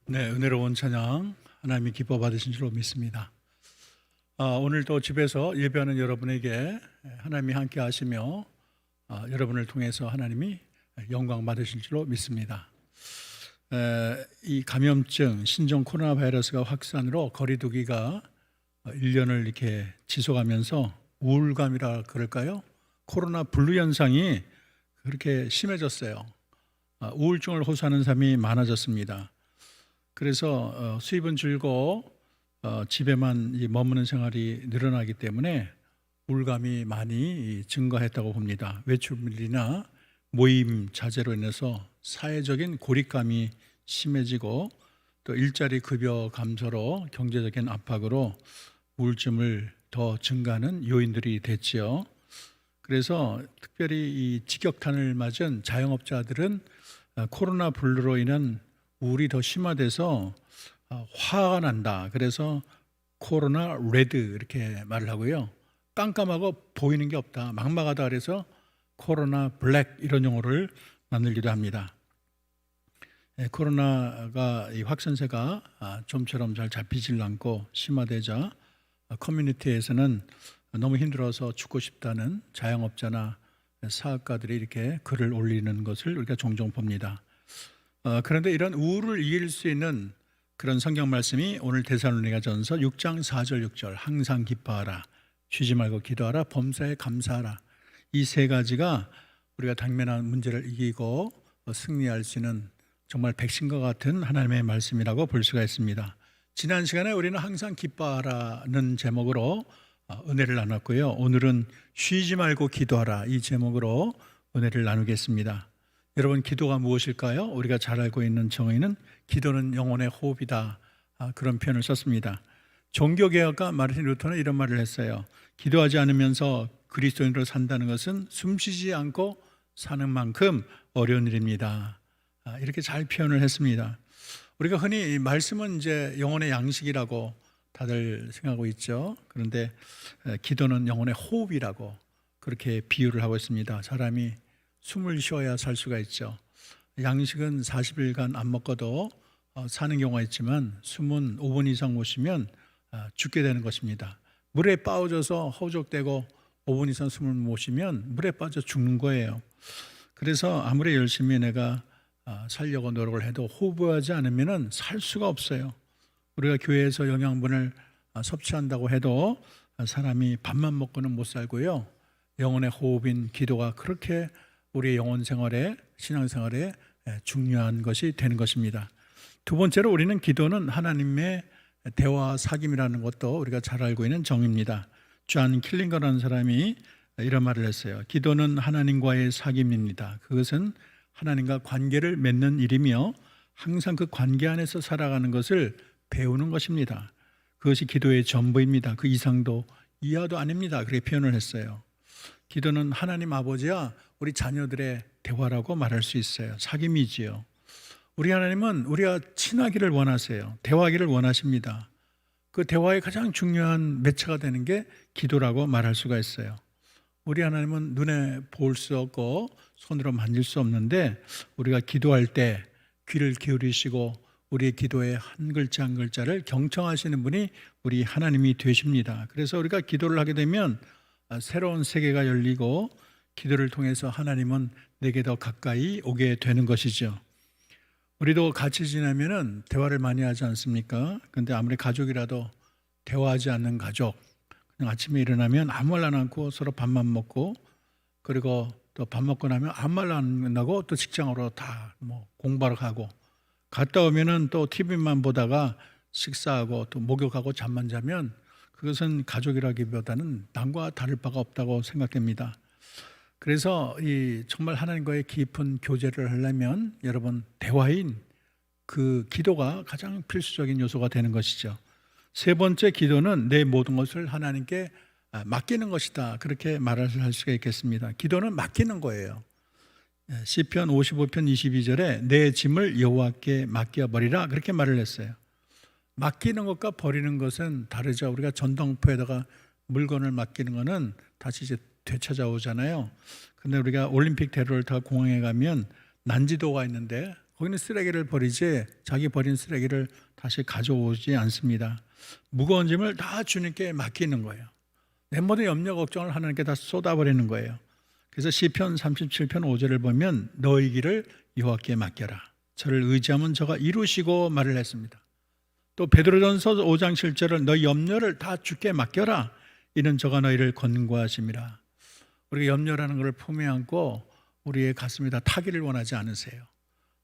네, 은혜로운 찬양 하나님이 기뻐 받으신 줄로 믿습니다. 오늘도 집에서 예배하는 여러분에게 하나님이 함께 하시며 여러분을 통해서 하나님이 영광 받으실 줄로 믿습니다. 이 감염증 신종 코로나 바이러스가 확산으로 거리두기가 1년을 이렇게 지속하면서 우울감이라 그럴까요? 코로나 블루 현상이 그렇게 심해졌어요. 우울증을 호소하는 사람이 많아졌습니다. 그래서 수입은 줄고 집에만 머무는 생활이 늘어나기 때문에 우울감이 많이 증가했다고 봅니다. 외출이나 모임 자제로 인해서 사회적인 고립감이 심해지고 또 일자리 급여 감소로 경제적인 압박으로 우울증을 더 증가하는 요인들이 됐지요. 그래서 특별히 이 직격탄을 맞은 자영업자들은 코로나 블루로 인한 우울이 더 심화돼서 화가 난다. 그래서 코로나 레드 이렇게 말을 하고요. 깜깜하고 보이는 게 없다. 막막하다. 그래서 코로나 블랙 이런 용어를 만들기도 합니다. 코로나가 이 확산세가 좀처럼 잘 잡히질 않고 심화되자 커뮤니티에서는 너무 힘들어서 죽고 싶다는 자영업자나 사업가들이 이렇게 글을 올리는 것을 우리가 종종 봅니다. 그런데 이런 우울을 이길 수 있는 그런 성경 말씀이 오늘 데살로니가전서 6장 4절 6절 항상 기뻐하라, 쉬지 말고 기도하라, 범사에 감사하라. 이 세 가지가 우리가 당면한 문제를 이기고 승리할 수 있는 정말 백신과 같은 하나님의 말씀이라고 볼 수가 있습니다. 지난 시간에 우리는 항상 기뻐하라는 제목으로 은혜를 나눴고요. 오늘은 쉬지 말고 기도하라 이 제목으로 은혜를 나누겠습니다. 여러분, 기도가 무엇일까요? 우리가 잘 알고 있는 정의는 기도는 영혼의 호흡이다, 그런 표현을 썼습니다. 종교개혁가 마르틴 루터는 이런 말을 했어요. 기도하지 않으면서 그리스도인으로 산다는 것은 숨쉬지 않고 사는 만큼 어려운 일입니다. 이렇게 잘 표현을 했습니다. 우리가 흔히 이 말씀은 이제 영혼의 양식이라고 다들 생각하고 있죠. 그런데 기도는 영혼의 호흡이라고 그렇게 비유를 하고 있습니다. 사람이 숨을 쉬어야 살 수가 있죠. 양식은 40일간 안 먹고도 사는 경우가 있지만 숨은 5분 이상 못 쉬면 죽게 되는 것입니다. 물에 빠져서 허우적대고 5분 이상 숨을 못 쉬면 물에 빠져 죽는 거예요. 그래서 아무리 열심히 내가 살려고 노력을 해도 호흡하지 않으면 살 수가 없어요. 우리가 교회에서 영양분을 섭취한다고 해도 사람이 밥만 먹고는 못 살고요. 영혼의 호흡인 기도가 그렇게 우리의 영혼 생활에, 신앙 생활에 중요한 것이 되는 것입니다. 두 번째로 우리는 기도는 하나님의 대화 사귐이라는 것도 우리가 잘 알고 있는 정의입니다. 존 킬링거라는 사람이 이런 말을 했어요. 기도는 하나님과의 사귐입니다. 그것은 하나님과 관계를 맺는 일이며 항상 그 관계 안에서 살아가는 것을 배우는 것입니다. 그것이 기도의 전부입니다. 그 이상도 이하도 아닙니다. 그렇게 표현을 했어요. 기도는 하나님 아버지와 우리 자녀들의 대화라고 말할 수 있어요. 사귐이지요. 우리 하나님은 우리가 친하기를 원하세요. 대화하기를 원하십니다. 그 대화의 가장 중요한 매체가 되는 게 기도라고 말할 수가 있어요. 우리 하나님은 눈에 볼 수 없고 손으로 만질 수 없는데 우리가 기도할 때 귀를 기울이시고 우리의 기도의 한 글자 한 글자를 경청하시는 분이 우리 하나님이 되십니다. 그래서 우리가 기도를 하게 되면 새로운 세계가 열리고 기도를 통해서 하나님은 내게 더 가까이 오게 되는 것이죠. 우리도 같이 지내면 대화를 많이 하지 않습니까? 그런데 아무리 가족이라도 대화하지 않는 가족, 그냥 아침에 일어나면 아무 말 안 하고 서로 밥만 먹고, 그리고 또 밥 먹고 나면 아무 말 안 하고 또 직장으로 다 공부하러 가고, 갔다 오면은 또 TV만 보다가 식사하고 또 목욕하고 잠만 자면 그것은 가족이라기보다는 남과 다를 바가 없다고 생각됩니다. 그래서 이 정말 하나님과의 깊은 교제를 하려면 여러분, 대화인 그 기도가 가장 필수적인 요소가 되는 것이죠. 세 번째, 기도는 내 모든 것을 하나님께 맡기는 것이다, 그렇게 말할 수가 있겠습니다. 기도는 맡기는 거예요. 시편 55편 22절에 내 짐을 여호와께 맡겨버리라, 그렇게 말을 했어요. 맡기는 것과 버리는 것은 다르죠. 우리가 전당포에다가 물건을 맡기는 것은 다시 이제 되찾아오잖아요. 근데 우리가 올림픽 대로를 타 공항에 가면 난지도가 있는데 거기는 쓰레기를 버리지 자기 버린 쓰레기를 다시 가져오지 않습니다. 무거운 짐을 다 주님께 맡기는 거예요. 내 모든 염려 걱정을 하나님께 다 쏟아버리는 거예요. 그래서 시편 37편 5절을 보면 너희 길을 여호와께 맡겨라. 저를 의지하면 저가 이루시고 말을 했습니다. 또 베드로전서 5장 7절을 너희 염려를 다 주께 맡겨라. 이는 저가 너희를 권고하심이라. 우리가 염려라는 것을 품에 안고 우리의 가슴이 다 타기를 원하지 않으세요.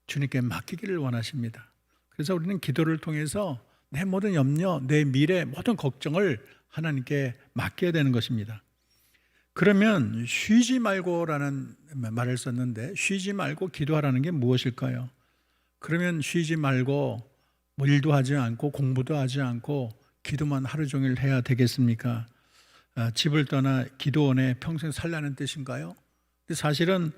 주님께 맡기기를 원하십니다. 그래서 우리는 기도를 통해서 내 모든 염려, 내 미래, 모든 걱정을 하나님께 맡겨야 되는 것입니다. 그러면 쉬지 말고라는 말을 썼는데 쉬지 말고 기도하라는 게 무엇일까요? 그러면 쉬지 말고 뭐 일도 하지 않고 공부도 하지 않고 기도만 하루 종일 해야 되겠습니까? 집을 떠나 기도원에 평생 살라는 뜻인가요? 사실은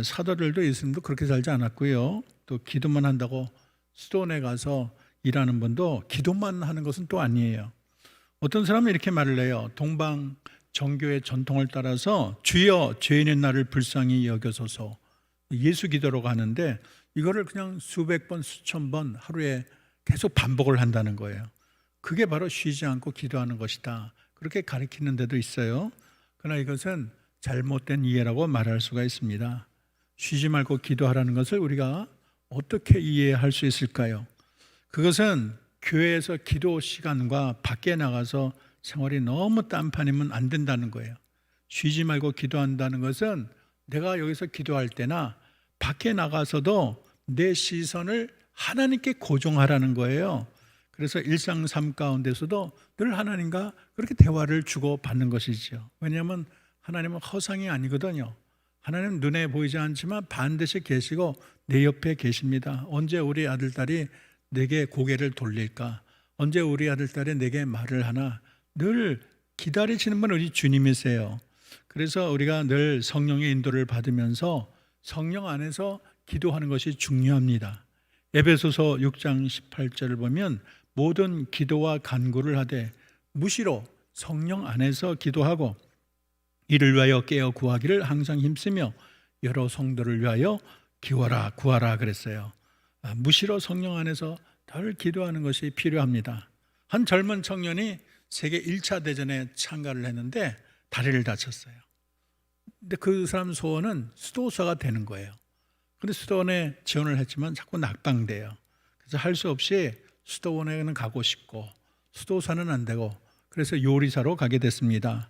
사도들도 예수님도 그렇게 살지 않았고요. 또 기도만 한다고 수도원에 가서 일하는 분도 기도만 하는 것은 또 아니에요. 어떤 사람은 이렇게 말을 해요. 동방 정교의 전통을 따라서 주여 죄인의 나를 불쌍히 여겨소서 예수 기도라고 하는데 이거를 그냥 수백 번 수천 번 하루에 계속 반복을 한다는 거예요. 그게 바로 쉬지 않고 기도하는 것이다. 그렇게 가르치는 데도 있어요. 그러나 이것은 잘못된 이해라고 말할 수가 있습니다. 쉬지 말고 기도하라는 것을 우리가 어떻게 이해할 수 있을까요? 그것은 교회에서 기도 시간과 밖에 나가서 생활이 너무 딴판이면 안 된다는 거예요. 쉬지 말고 기도한다는 것은 내가 여기서 기도할 때나 밖에 나가서도 내 시선을 하나님께 고정하라는 거예요. 그래서 일상 삶 가운데서도 늘 하나님과 그렇게 대화를 주고받는 것이죠. 왜냐하면 하나님은 허상이 아니거든요. 하나님은 눈에 보이지 않지만 반드시 계시고 내 옆에 계십니다. 언제 우리 아들, 딸이 내게 고개를 돌릴까? 언제 우리 아들, 딸이 내게 말을 하나? 늘 기다리시는 분은 우리 주님이세요. 그래서 우리가 늘 성령의 인도를 받으면서 성령 안에서 기도하는 것이 중요합니다. 에베소서 6장 18절을 보면 모든 기도와 간구를 하되 무시로 성령 안에서 기도하고 이를 위하여 깨어 구하기를 항상 힘쓰며 여러 성도를 위하여 구하라 그랬어요. 무시로 성령 안에서 늘 기도하는 것이 필요합니다. 한 젊은 청년이 세계 1차 대전에 참가를 했는데 다리를 다쳤어요. 근데 그 사람 소원은 수도사가 되는 거예요. 근데 수도원에 지원을 했지만 자꾸 낙방돼요. 그래서 할 수 없이 수도원에는 가고 싶고 수도사는 안 되고 그래서 요리사로 가게 됐습니다.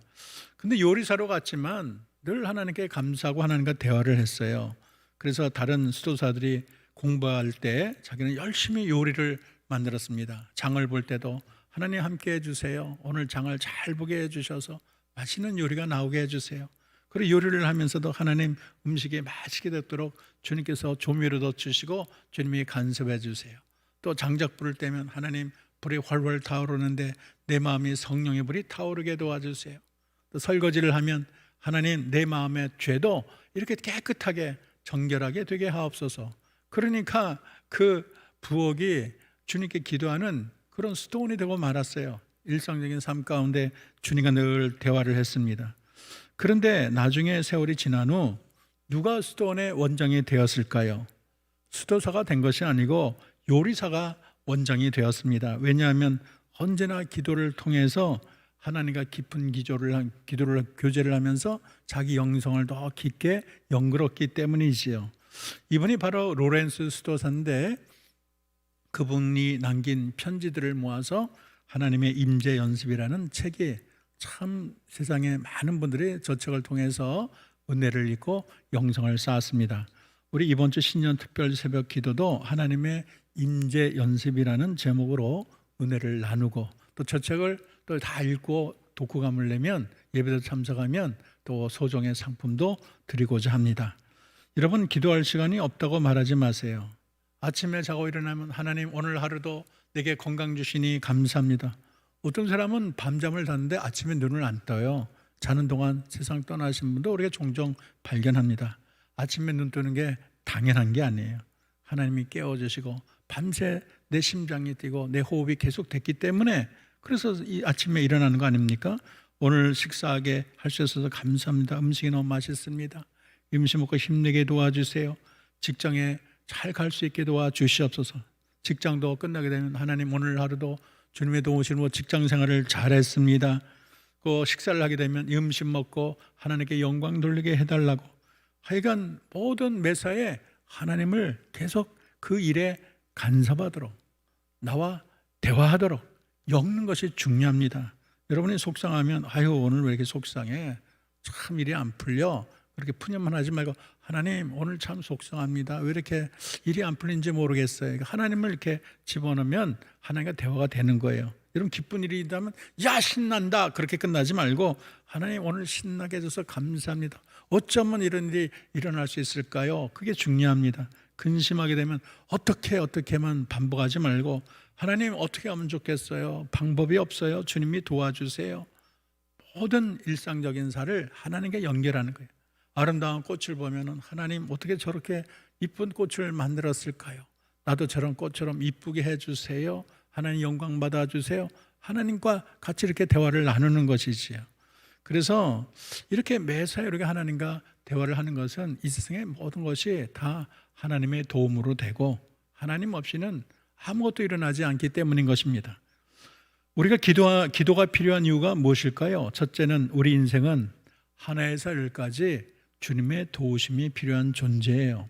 근데 요리사로 갔지만 늘 하나님께 감사하고 하나님과 대화를 했어요. 그래서 다른 수도사들이 공부할 때 자기는 열심히 요리를 만들었습니다. 장을 볼 때도 하나님 함께 해주세요. 오늘 장을 잘 보게 해주셔서 맛있는 요리가 나오게 해주세요. 그리고 요리를 하면서도 하나님 음식이 맛있게 되도록 주님께서 조미료도 주시고 주님이 간섭해 주세요. 또 장작 불을 때면 하나님 불이 활활 타오르는데 내 마음이 성령의 불이 타오르게 도와주세요. 또 설거지를 하면 하나님 내 마음의 죄도 이렇게 깨끗하게 정결하게 되게 하옵소서. 그러니까 그 부엌이 주님께 기도하는 그런 수도원이 되고 말았어요. 일상적인 삶 가운데 주님과 늘 대화를 했습니다. 그런데 나중에 세월이 지난 후 누가 수도원의 원장이 되었을까요? 수도사가 된 것이 아니고 요리사가 원장이 되었습니다. 왜냐하면 언제나 기도를 통해서 하나님과 깊은 교제를 하면서 자기 영성을 더 깊게 연결했기 때문이지요. 이분이 바로 로렌스 수도사인데 그분이 남긴 편지들을 모아서 하나님의 임재 연습이라는 책이 참 세상에 많은 분들이 저 책을 통해서 은혜를 입고 영성을 쌓았습니다. 우리 이번 주 신년 특별 새벽 기도도 하나님의 임재 연습이라는 제목으로 은혜를 나누고 또 저 책을 또 다 읽고 독후감을 내면 예배도 참석하면 또 소정의 상품도 드리고자 합니다. 여러분 기도할 시간이 없다고 말하지 마세요. 아침에 자고 일어나면 하나님 오늘 하루도 내게 건강 주시니 감사합니다. 어떤 사람은 밤잠을 잤는데 아침에 눈을 안 떠요. 자는 동안 세상 떠나신 분도 우리가 종종 발견합니다. 아침에 눈 뜨는 게 당연한 게 아니에요. 하나님이 깨워주시고 밤새 내 심장이 뛰고 내 호흡이 계속됐기 때문에 그래서 이 아침에 일어나는 거 아닙니까? 오늘 식사하게 할 수 있어서 감사합니다. 음식이 너무 맛있습니다. 음식 먹고 힘내게 도와주세요. 직장에 잘 갈 수 있게 도와주시옵소서. 직장도 끝나게 되면 하나님 오늘 하루도 주님의 도우심으로 직장 생활을 잘했습니다. 그 식사를 하게 되면 이 음식 먹고 하나님께 영광 돌리게 해달라고, 하여간 모든 매사에 하나님을 계속 그 일에 간섭하도록, 나와 대화하도록 엮는 것이 중요합니다. 여러분이 속상하면 아유 오늘 왜 이렇게 속상해, 참 일이 안 풀려, 그렇게 푸념만 하지 말고 하나님 오늘 참 속상합니다, 왜 이렇게 일이 안 풀린지 모르겠어요. 하나님을 이렇게 집어넣으면 하나님과 대화가 되는 거예요. 여러분 기쁜 일이 있다면 야 신난다 그렇게 끝나지 말고 하나님 오늘 신나게 해줘서 감사합니다, 어쩌면 이런 일이 일어날 수 있을까요? 그게 중요합니다. 근심하게 되면 어떻게만 반복하지 말고 하나님 어떻게 하면 좋겠어요, 방법이 없어요, 주님이 도와주세요. 모든 일상적인 사를 하나님께 연결하는 거예요. 아름다운 꽃을 보면 하나님 어떻게 저렇게 이쁜 꽃을 만들었을까요? 나도 저런 꽃처럼 이쁘게 해주세요, 하나님 영광 받아주세요. 하나님과 같이 이렇게 대화를 나누는 것이지요. 그래서 이렇게 매사에 이렇게 하나님과 대화를 하는 것은 이 세상의 모든 것이 다 하나님의 도움으로 되고 하나님 없이는 아무것도 일어나지 않기 때문인 것입니다. 우리가 기도가 필요한 이유가 무엇일까요? 첫째는 우리 인생은 하나에서 열까지 주님의 도우심이 필요한 존재예요.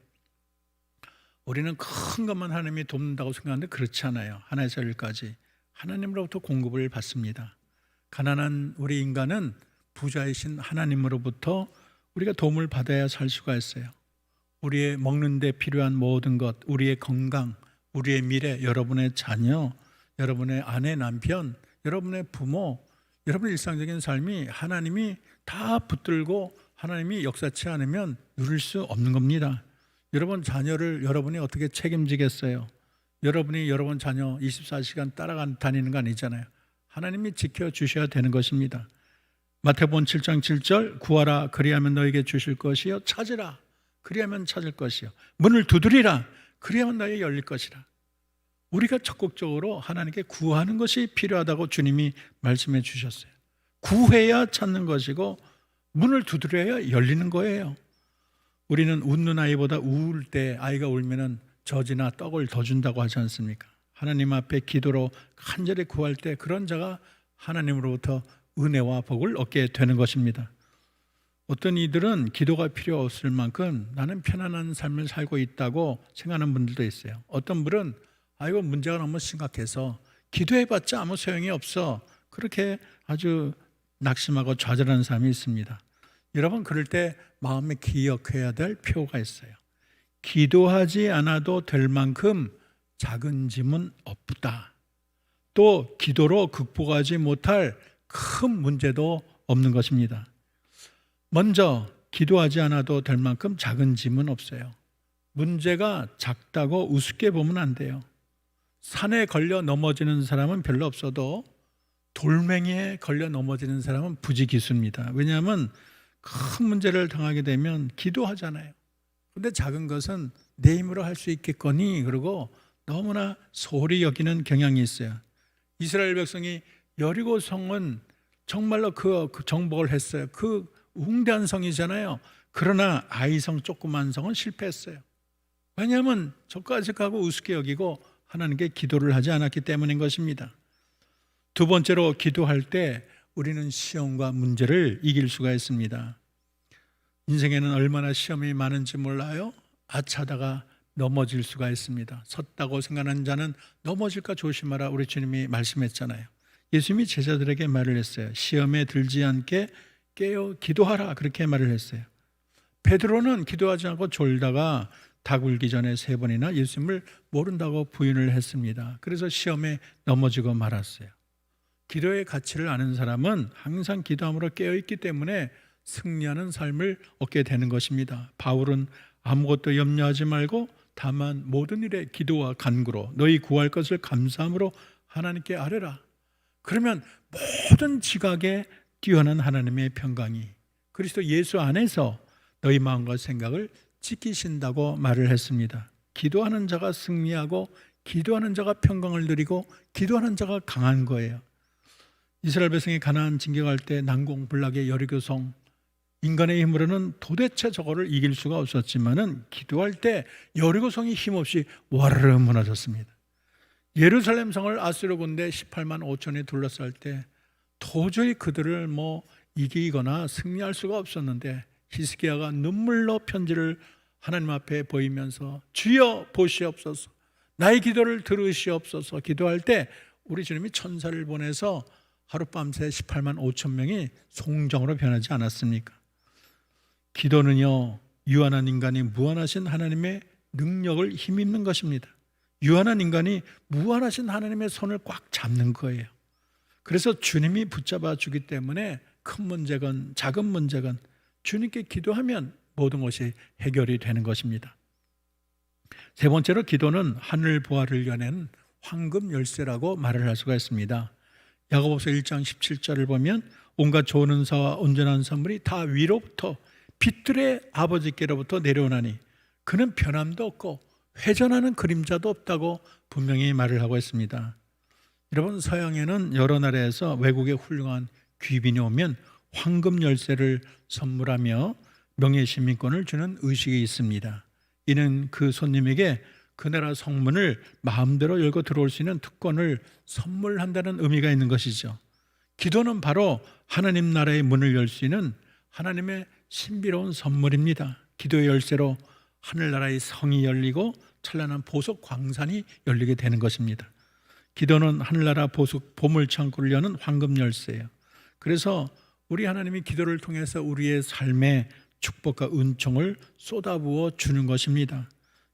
우리는 큰 것만 하나님이 돕는다고 생각하는데 그렇지 않아요. 하나에서 열까지 하나님으로부터 공급을 받습니다. 가난한 우리 인간은 부자이신 하나님으로부터 우리가 도움을 받아야 살 수가 있어요. 우리의 먹는 데 필요한 모든 것, 우리의 건강, 우리의 미래, 여러분의 자녀, 여러분의 아내, 남편, 여러분의 부모, 여러분의 일상적인 삶이 하나님이 다 붙들고 하나님이 역사치 않으면 누릴 수 없는 겁니다. 여러분 자녀를 여러분이 어떻게 책임지겠어요? 여러분이 여러분 자녀 24시간 따라다니는 거 아니잖아요. 하나님이 지켜주셔야 되는 것입니다. 마태복음 7장 7절 구하라 그리하면 너에게 주실 것이요, 찾으라 그리하면 찾을 것이요, 문을 두드리라 그리하면 너에게 열릴 것이라. 우리가 적극적으로 하나님께 구하는 것이 필요하다고 주님이 말씀해 주셨어요. 구해야 찾는 것이고 문을 두드려야 열리는 거예요. 우리는 웃는 아이보다 우울 때 아이가 울면은 젖이나 떡을 더 준다고 하지 않습니까? 하나님 앞에 기도로 간절히 구할 때 그런 자가 하나님으로부터 은혜와 복을 얻게 되는 것입니다. 어떤 이들은 기도가 필요 없을 만큼 나는 편안한 삶을 살고 있다고 생각하는 분들도 있어요. 어떤 분은 아이고 문제가 너무 심각해서 기도해봤자 아무 소용이 없어, 그렇게 아주 낙심하고 좌절하는 사람이 있습니다. 여러분 그럴 때 마음에 기억해야 될 표가 있어요. 기도하지 않아도 될 만큼 작은 짐은 없다. 또 기도로 극복하지 못할 큰 문제도 없는 것입니다. 먼저 기도하지 않아도 될 만큼 작은 짐은 없어요. 문제가 작다고 우습게 보면 안 돼요. 산에 걸려 넘어지는 사람은 별로 없어도 돌멩이에 걸려 넘어지는 사람은 부지기수입니다. 왜냐하면 큰 문제를 당하게 되면 기도하잖아요. 그런데 작은 것은 내 힘으로 할 수 있겠거니 그러고 너무나 소홀히 여기는 경향이 있어요. 이스라엘 백성이 여리고 성은 정말로 그 정복을 했어요. 그 웅대한 성이잖아요. 그러나 아이성 조그만 성은 실패했어요. 왜냐하면 저까지 가고 우습게 여기고 하나님께 기도를 하지 않았기 때문인 것입니다. 두 번째로 기도할 때 우리는 시험과 문제를 이길 수가 있습니다. 인생에는 얼마나 시험이 많은지 몰라요? 아차다가 넘어질 수가 있습니다. 섰다고 생각하는 자는 넘어질까 조심하라 우리 주님이 말씀했잖아요. 예수님이 제자들에게 말을 했어요. 시험에 들지 않게 깨어 기도하라 그렇게 말을 했어요. 베드로는 기도하지 않고 졸다가 닭 울기 전에 3번이나 예수님을 모른다고 부인을 했습니다. 그래서 시험에 넘어지고 말았어요. 기도의 가치를 아는 사람은 항상 기도함으로 깨어있기 때문에 승리하는 삶을 얻게 되는 것입니다. 바울은 아무것도 염려하지 말고 다만 모든 일에 기도와 간구로 너희 구할 것을 감사함으로 하나님께 아뢰라. 그러면 모든 지각에 뛰어난 하나님의 평강이 그리스도 예수 안에서 너희 마음과 생각을 지키신다고 말을 했습니다. 기도하는 자가 승리하고 기도하는 자가 평강을 누리고 기도하는 자가 강한 거예요. 이스라엘 백성이 가나안 진격할 때 난공불락의 여리고성 인간의 힘으로는 도대체 저거를 이길 수가 없었지만은 기도할 때 여리고성이 힘없이 와르르 무너졌습니다. 예루살렘 성을 아수르 군대 18만 5천이 둘러쌀 때 도저히 그들을 이기거나 승리할 수가 없었는데 히스기야가 눈물로 편지를 하나님 앞에 보이면서 주여 보시옵소서, 나의 기도를 들으시옵소서 기도할 때 우리 주님이 천사를 보내서 하룻밤새 18만 5천 명이 송정으로 변하지 않았습니까? 기도는요, 유한한 인간이 무한하신 하나님의 능력을 힘입는 것입니다. 유한한 인간이 무한하신 하나님의 손을 꽉 잡는 거예요. 그래서 주님이 붙잡아 주기 때문에 큰 문제건 작은 문제건 주님께 기도하면 모든 것이 해결이 되는 것입니다. 세 번째로 기도는 하늘 보화를 여는 황금 열쇠라고 말을 할 수가 있습니다. 야고보서 1장 17절을 보면 온갖 좋은 은사와 온전한 선물이 다 위로부터 빛들의 아버지께로부터 내려오나니 그는 변함도 없고 회전하는 그림자도 없다고 분명히 말을 하고 있습니다. 여러분, 서양에는 여러 나라에서 외국의 훌륭한 귀빈이 오면 황금 열쇠를 선물하며 명예시민권을 주는 의식이 있습니다. 이는 그 손님에게 그 나라 성문을 마음대로 열고 들어올 수 있는 특권을 선물한다는 의미가 있는 것이죠. 기도는 바로 하나님 나라의 문을 열 수 있는 하나님의 신비로운 선물입니다. 기도의 열쇠로 하늘나라의 성이 열리고 찬란한 보석 광산이 열리게 되는 것입니다. 기도는 하늘나라 보석 보물창고를 여는 황금 열쇠예요. 그래서 우리 하나님이 기도를 통해서 우리의 삶에 축복과 은총을 쏟아부어 주는 것입니다.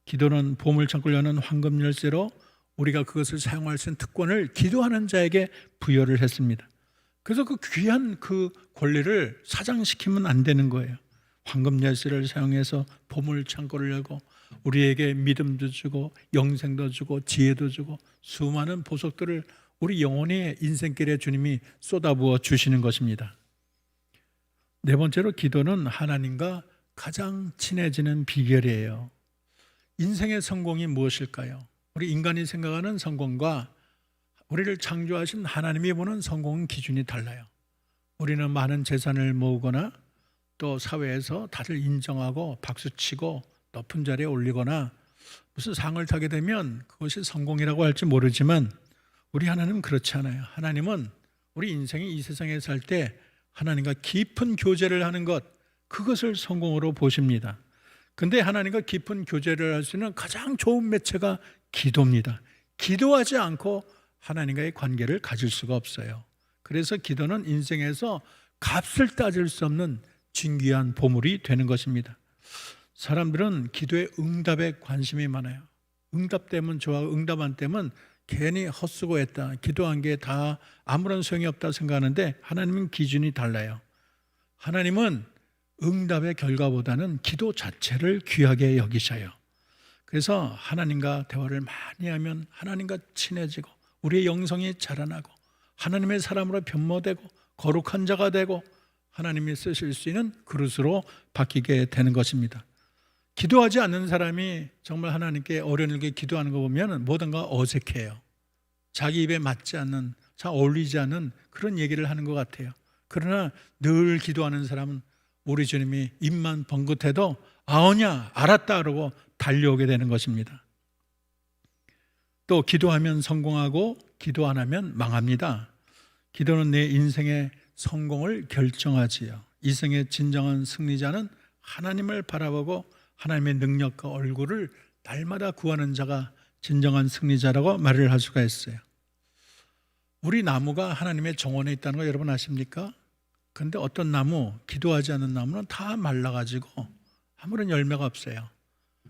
기도는 보물창고를 여는 황금 열쇠로 우리가 그것을 사용할 수 있는 특권을 기도하는 자에게 부여를 했습니다. 그래서 그 귀한 그 권리를 사장시키면 안 되는 거예요. 황금 열쇠를 사용해서 보물창고를 열고 우리에게 믿음도 주고 영생도 주고 지혜도 주고 수많은 보석들을 우리 영혼의 인생길에 주님이 쏟아부어 주시는 것입니다. 네 번째로 기도는 하나님과 가장 친해지는 비결이에요. 인생의 성공이 무엇일까요? 우리 인간이 생각하는 성공과 우리를 창조하신 하나님이 보는 성공은 기준이 달라요. 우리는 많은 재산을 모으거나 또 사회에서 다들 인정하고 박수치고 높은 자리에 올리거나 무슨 상을 타게 되면 그것이 성공이라고 할지 모르지만 우리 하나님은 그렇지 않아요. 하나님은 우리 인생이 이 세상에 살 때 하나님과 깊은 교제를 하는 것, 그것을 성공으로 보십니다. 근데 하나님과 깊은 교제를 할 수 있는 가장 좋은 매체가 기도입니다. 기도하지 않고 하나님과의 관계를 가질 수가 없어요. 그래서 기도는 인생에서 값을 따질 수 없는 진귀한 보물이 되는 것입니다. 사람들은 기도의 응답에 관심이 많아요. 응답되면 좋아하고 응답 안 되면 괜히 헛수고했다, 기도한 게 다 아무런 소용이 없다 생각하는데 하나님은 기준이 달라요. 하나님은 응답의 결과보다는 기도 자체를 귀하게 여기셔요. 그래서 하나님과 대화를 많이 하면 하나님과 친해지고 우리의 영성이 자라나고 하나님의 사람으로 변모되고 거룩한 자가 되고 하나님이 쓰실 수 있는 그릇으로 바뀌게 되는 것입니다. 기도하지 않는 사람이 정말 하나님께 어려운게 기도하는 거 보면 뭐든가 어색해요. 자기 입에 맞지 않는, 잘 어울리지 않는 그런 얘기를 하는 것 같아요. 그러나 늘 기도하는 사람은 우리 주님이 입만 번긋해도 아오냐 알았다 그러고 달려오게 되는 것입니다. 또 기도하면 성공하고 기도 안 하면 망합니다. 기도는 내 인생의 성공을 결정하지요. 이생의 진정한 승리자는 하나님을 바라보고 하나님의 능력과 얼굴을 날마다 구하는 자가 진정한 승리자라고 말을 할 수가 있어요. 우리 나무가 하나님의 정원에 있다는 거 여러분 아십니까? 근데 어떤 나무, 기도하지 않는 나무는 다 말라가지고 아무런 열매가 없어요.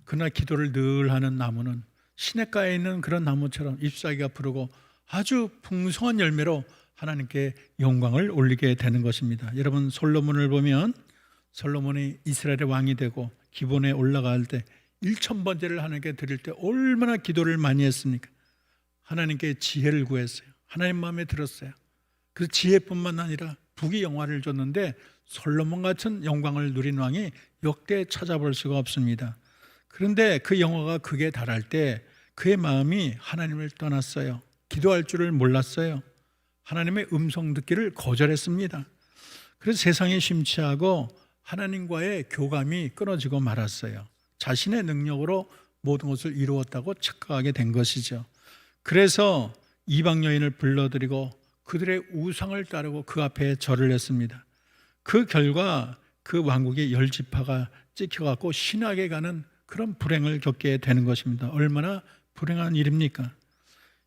그러나 기도를 늘 하는 나무는 시냇가에 있는 그런 나무처럼 잎사귀가 푸르고 아주 풍성한 열매로 하나님께 영광을 올리게 되는 것입니다. 여러분, 솔로몬을 보면 솔로몬이 이스라엘의 왕이 되고 기본에 올라갈 때 1000번제를 하나님께 드릴 때 얼마나 기도를 많이 했습니까? 하나님께 지혜를 구했어요. 하나님 마음에 들었어요. 그 지혜뿐만 아니라 부귀 영화를 줬는데 솔로몬 같은 영광을 누린 왕이 역대 찾아볼 수가 없습니다. 그런데 그 영화가 극에 달할 때 그의 마음이 하나님을 떠났어요. 기도할 줄을 몰랐어요. 하나님의 음성 듣기를 거절했습니다. 그래서 세상에 심취하고 하나님과의 교감이 끊어지고 말았어요. 자신의 능력으로 모든 것을 이루었다고 착각하게 된 것이죠. 그래서 이방 여인을 불러들이고 그들의 우상을 따르고 그 앞에 절을 했습니다. 그 결과 그 왕국의 10지파가 찍혀갖고 신학에 가는 그런 불행을 겪게 되는 것입니다. 얼마나 불행한 일입니까?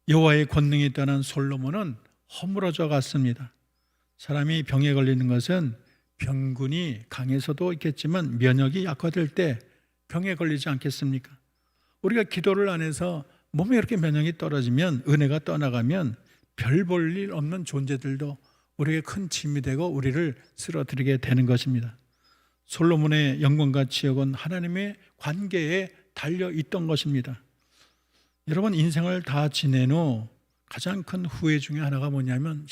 여호와의 권능이 떠난 솔로몬은 허물어져 갔습니다. 사람이 병에 걸리는 것은 병군이 강해서도 있겠지만 면역이 약화될 때 병에 걸리지 않겠습니까? 우리가 기도를 안 해서 몸에 이렇게 면역이 떨어지면, 은혜가 떠나가면 별 볼 일 없는 존재들도 우리에게 큰 짐이 되고 우리를 쓰러뜨리게 되는 것입니다. 솔로몬의 영광과 지역은 하나님의 관계에 달려 있던 것입니다. 여러분, 인생을 다 지낸 후 가장 큰 후회 중에 하나가 뭐냐면,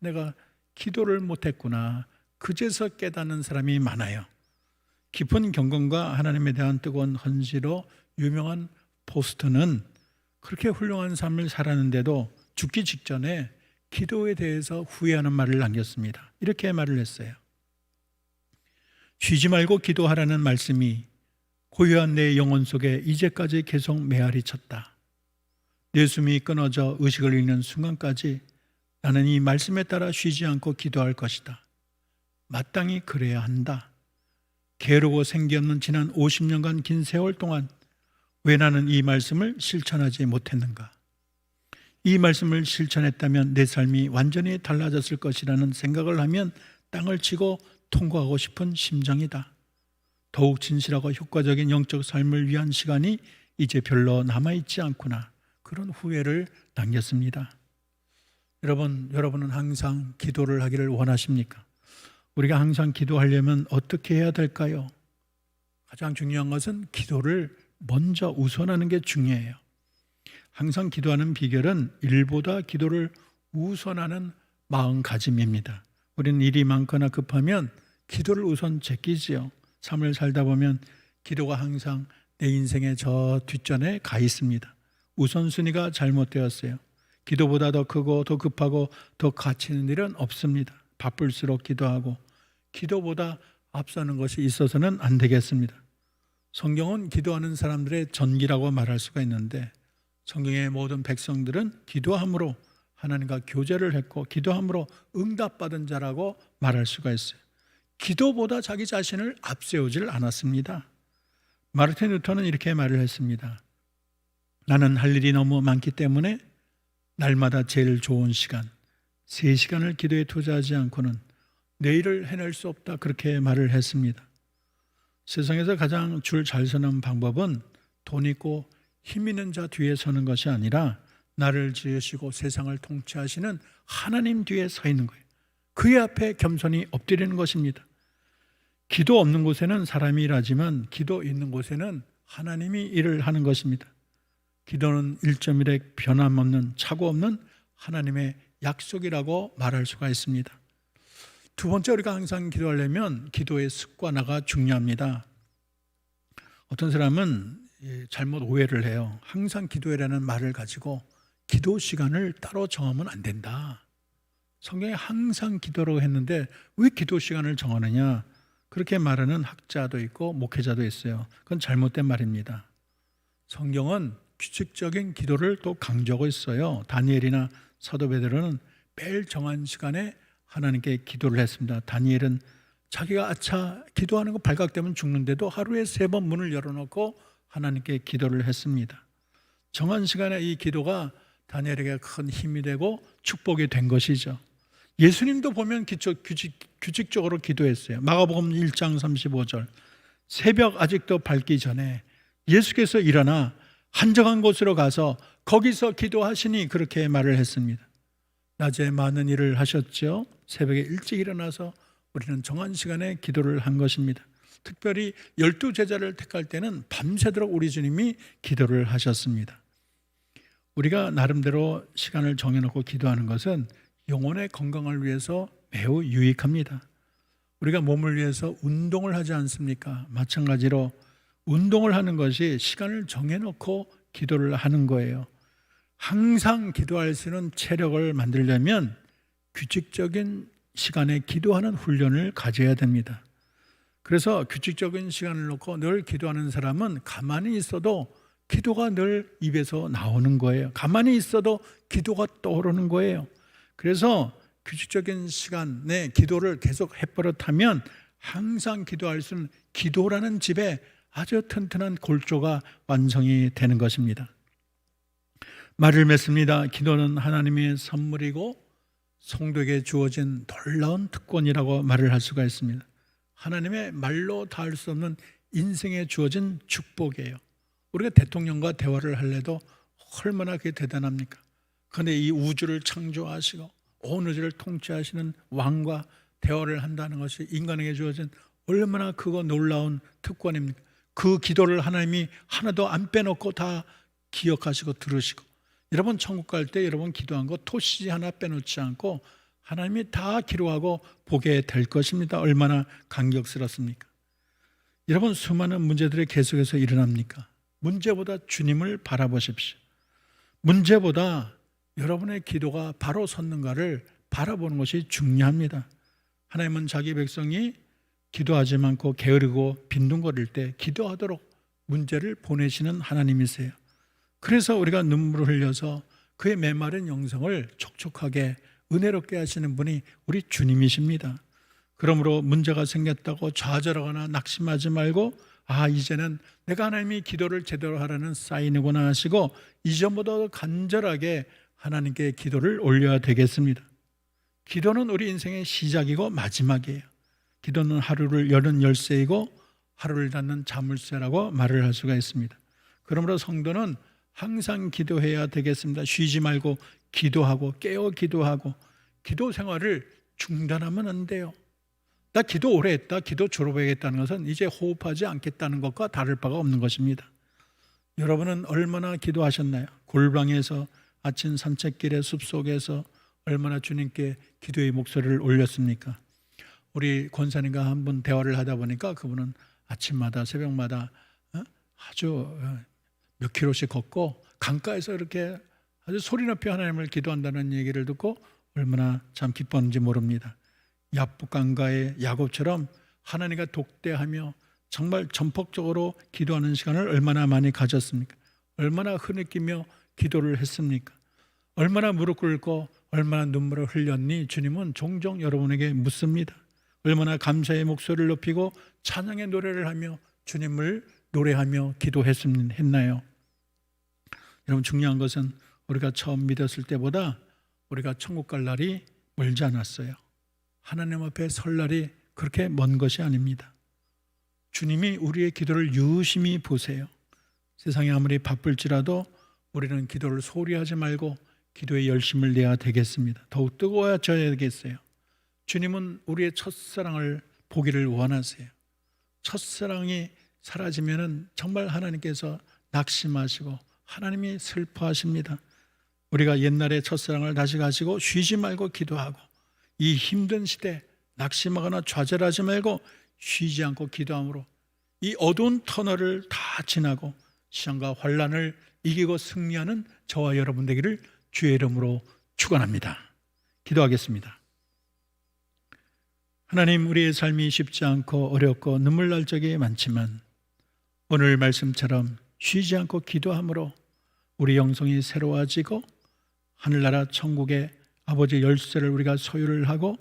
내가 기도를 못했구나, 그제서 깨닫는 사람이 많아요. 깊은 경건과 하나님에 대한 뜨거운 헌신으로 유명한 포스터는 그렇게 훌륭한 삶을 살았는데도 죽기 직전에 기도에 대해서 후회하는 말을 남겼습니다. 이렇게 말을 했어요. 쉬지 말고 기도하라는 말씀이 고요한 내 영혼 속에 이제까지 계속 메아리 쳤다. 내 숨이 끊어져 의식을 잃는 순간까지 나는 이 말씀에 따라 쉬지 않고 기도할 것이다. 마땅히 그래야 한다. 게으르고 생기 없는 지난 50년간 긴 세월 동안 왜 나는 이 말씀을 실천하지 못했는가? 이 말씀을 실천했다면 내 삶이 완전히 달라졌을 것이라는 생각을 하면 땅을 치고 통과하고 싶은 심정이다. 더욱 진실하고 효과적인 영적 삶을 위한 시간이 이제 별로 남아있지 않구나. 그런 후회를 남겼습니다. 여러분은 항상 기도를 하기를 원하십니까? 우리가 항상 기도하려면 어떻게 해야 될까요? 가장 중요한 것은 기도를 먼저 우선하는 게 중요해요. 항상 기도하는 비결은 일보다 기도를 우선하는 마음가짐입니다. 우리는 일이 많거나 급하면 기도를 우선 제끼지요. 삶을 살다 보면 기도가 항상 내 인생의 저 뒷전에 가 있습니다. 우선순위가 잘못되었어요. 기도보다 더 크고 더 급하고 더 가치 있는 일은 없습니다. 바쁠수록 기도하고 기도보다 앞서는 것이 있어서는 안 되겠습니다. 성경은 기도하는 사람들의 전기라고 말할 수가 있는데, 성경의 모든 백성들은 기도함으로 하나님과 교제를 했고 기도함으로 응답받은 자라고 말할 수가 있어요. 기도보다 자기 자신을 앞세우질 않았습니다. 마르틴 루터는 이렇게 말을 했습니다. 나는 할 일이 너무 많기 때문에 날마다 제일 좋은 시간 3시간을 기도에 투자하지 않고는 내일을 해낼 수 없다, 그렇게 말을 했습니다. 세상에서 가장 줄 잘 서는 방법은 돈 있고 힘 있는 자 뒤에 서는 것이 아니라 나를 지으시고 세상을 통치하시는 하나님 뒤에 서 있는 거예요. 그의 앞에 겸손히 엎드리는 것입니다. 기도 없는 곳에는 사람이 일하지만 기도 있는 곳에는 하나님이 일을 하는 것입니다. 기도는 1.1의 변함없는 착오 없는 하나님의 약속이라고 말할 수가 있습니다. 두 번째, 우리가 항상 기도하려면 기도의 습관화가 중요합니다. 어떤 사람은 잘못 오해를 해요. 항상 기도해라는 말을 가지고 기도 시간을 따로 정하면 안 된다. 성경에 항상 기도라고 했는데 왜 기도 시간을 정하느냐? 그렇게 말하는 학자도 있고 목회자도 있어요. 그건 잘못된 말입니다. 성경은 규칙적인 기도를 또 강조하고 있어요. 다니엘이나 사도 베드로는 매일 정한 시간에 하나님께 기도를 했습니다. 다니엘은 자기가 기도하는 거 발각되면 죽는데도 하루에 3번 문을 열어놓고 하나님께 기도를 했습니다. 정한 시간에 이 기도가 다니엘에게 큰 힘이 되고 축복이 된 것이죠. 예수님도 보면 규칙적으로 기도했어요. 마가복음 1장 35절, 새벽 아직도 밝기 전에 예수께서 일어나 한적한 곳으로 가서 거기서 기도하시니, 그렇게 말을 했습니다. 낮에 많은 일을 하셨죠. 새벽에 일찍 일어나서 우리는 정한 시간에 기도를 한 것입니다. 특별히 12제자를 택할 때는 밤새도록 우리 주님이 기도를 하셨습니다. 우리가 나름대로 시간을 정해놓고 기도하는 것은 영혼의 건강을 위해서 매우 유익합니다. 우리가 몸을 위해서 운동을 하지 않습니까? 마찬가지로 운동을 하는 것이 시간을 정해놓고 기도를 하는 거예요. 항상 기도할 수 있는 체력을 만들려면 규칙적인 시간에 기도하는 훈련을 가져야 됩니다. 그래서 규칙적인 시간을 놓고 늘 기도하는 사람은 가만히 있어도 기도가 늘 입에서 나오는 거예요. 가만히 있어도 기도가 떠오르는 거예요. 그래서 규칙적인 시간에 기도를 계속 해버릇하면 항상 기도할 수 있는 기도라는 집에 아주 튼튼한 골조가 완성이 되는 것입니다. 말을 맺습니다. 기도는 하나님의 선물이고 성도에게 주어진 놀라운 특권이라고 말을 할 수가 있습니다. 하나님의 말로 다 할 수 없는 인생에 주어진 축복이에요. 우리가 대통령과 대화를 할래도 얼마나 그게 대단합니까? 그런데 이 우주를 창조하시고 온 우주를 통치하시는 왕과 대화를 한다는 것이 인간에게 주어진 얼마나 크고 놀라운 특권입니까? 그 기도를 하나님이 하나도 안 빼놓고 다 기억하시고 들으시고, 여러분 천국 갈 때 여러분 기도한 거 토시 하나 빼놓지 않고 하나님이 다 기록하고 보게 될 것입니다. 얼마나 감격스럽습니까? 여러분 수많은 문제들이 계속해서 일어납니까? 문제보다 주님을 바라보십시오. 문제보다 여러분의 기도가 바로 섰는가를 바라보는 것이 중요합니다. 하나님은 자기 백성이 기도하지 않고 게으르고 빈둥거릴 때 기도하도록 문제를 보내시는 하나님이세요. 그래서 우리가 눈물을 흘려서 그의 메마른 영성을 촉촉하게 은혜롭게 하시는 분이 우리 주님이십니다. 그러므로 문제가 생겼다고 좌절하거나 낙심하지 말고 이제는 내가 하나님이 기도를 제대로 하라는 사인이구나 하시고 이전보다 더 간절하게 하나님께 기도를 올려야 되겠습니다. 기도는 우리 인생의 시작이고 마지막이에요. 기도는 하루를 여는 열쇠이고 하루를 닫는 자물쇠라고 말을 할 수가 있습니다. 그러므로 성도는 항상 기도해야 되겠습니다. 쉬지 말고 기도하고 깨어 기도하고, 기도 생활을 중단하면 안 돼요. 나 기도 오래 했다, 기도 졸업해야겠다는 것은 이제 호흡하지 않겠다는 것과 다를 바가 없는 것입니다. 여러분은 얼마나 기도하셨나요? 골방에서, 아침 산책길의 숲속에서 얼마나 주님께 기도의 목소리를 올렸습니까? 우리 권사님과 한 분 대화를 하다 보니까 그분은 아침마다 새벽마다 아주 몇 킬로씩 걷고 강가에서 이렇게 아주 소리 높이 하나님을 기도한다는 얘기를 듣고 얼마나 참 기뻤는지 모릅니다. 야복강가의 야곱처럼 하나님과 독대하며 정말 전폭적으로 기도하는 시간을 얼마나 많이 가졌습니까? 얼마나 흐느끼며 기도를 했습니까? 얼마나 무릎 꿇고 얼마나 눈물을 흘렸니? 주님은 종종 여러분에게 묻습니다. 얼마나 감사의 목소리를 높이고 찬양의 노래를 하며 주님을 노래하며 기도했나요? 여러분 중요한 것은 우리가 처음 믿었을 때보다 우리가 천국 갈 날이 멀지 않았어요. 하나님 앞에 설 날이 그렇게 먼 것이 아닙니다. 주님이 우리의 기도를 유심히 보세요. 세상이 아무리 바쁠지라도 우리는 기도를 소홀히 하지 말고 기도에 열심을 내야 되겠습니다. 더욱 뜨거워져야 되겠어요. 주님은 우리의 첫사랑을 보기를 원하세요. 첫사랑이 사라지면은 정말 하나님께서 낙심하시고 하나님이 슬퍼하십니다. 우리가 옛날의 첫사랑을 다시 가지고 쉬지 말고 기도하고, 이 힘든 시대 낙심하거나 좌절하지 말고 쉬지 않고 기도함으로 이 어두운 터널을 다 지나고 시험과 환난을 이기고 승리하는 저와 여러분 되기를 주의 이름으로 축원합니다. 기도하겠습니다. 하나님, 우리의 삶이 쉽지 않고 어렵고 눈물 날 적이 많지만 오늘 말씀처럼 쉬지 않고 기도함으로 우리 영성이 새로워지고 하늘나라 천국의 아버지 열쇠를 우리가 소유를 하고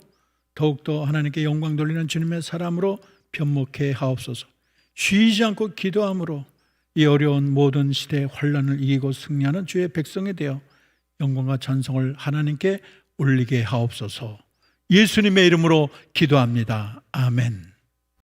더욱더 하나님께 영광 돌리는 주님의 사람으로 변목해 하옵소서. 쉬지 않고 기도함으로 이 어려운 모든 시대의 환난을 이기고 승리하는 주의 백성이 되어 영광과 찬송을 하나님께 올리게 하옵소서. 예수님의 이름으로 기도합니다. 아멘.